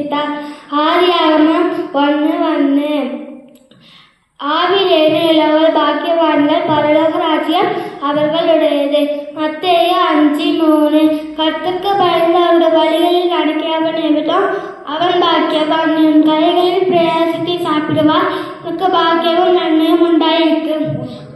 சிருஷ்டித்தார். ஆதியாகமம் 1:1. ஆவியிலே உள்ளவர் பாக்கியவான்கள், பரலோக ராஜ்யம் அவர்களுடையது. மத்தேயு 5:3. கர்த்தருக்கு பயந்து அவருடைய வழிகளில் நடக்கிறவன் எவனோ அவன் பாக்கியவான். என் கைகளில் பிரயாசத்தை சாப்பிடுவார், உனக்கு பாக்கியமும் நன்மையும் உண்டாயிருக்கும்.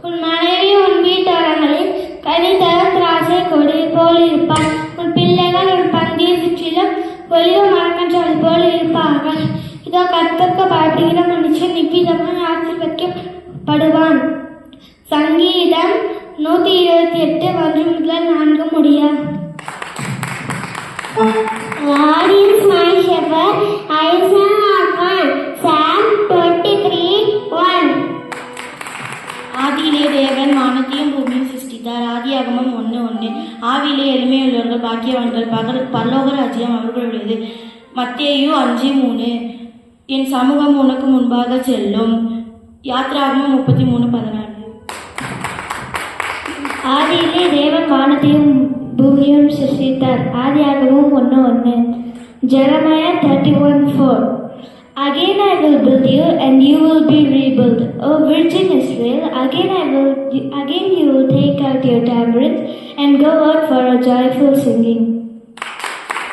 உன் மனைவி உன் வீட்டாரங்களில் கனி தரும் திராட்சை கொடி போல் இருப்பார். உன் பிள்ளைகள் உன் பந்தியை சுற்றிலும் ஒளிவு மரக்கன்றால் போல் இருப்பார்கள். இதோ கர்த்தருக்கு பயப்படுகிற மனுஷன் இவ்விதமாய் ஆசீர்வதிக்கப்படுவான். சங்கீதம் 128:1-4 God is my shepherd, I shall not want. Psalm 23:1. ஆதியிலே தேவன் வானத்தையும் பூமியும் சிருஷ்டித்தார். ஆதியாகமம் 1:1. ஆவியிலே எளிமையுள்ளவர்கள் பாக்கியவான்கள், பரலோக ராஜ்யம் அவர்களுடையது. மத்தேயு 5:3. என் சமூகம் உனக்கு முன்பாக செல்லும். யாத்ராகமம் 33:14. ஆதியிலே தேவன் வானத்தையும் பூமியும் சிருஷ்டித்தார். ஆதியாகமம் 1:1. Jeremiah 31:4. Again I will build you and you will be rebuilt, O Virgin Israel. Again you will take out your tabrets and go out for a joyful singing.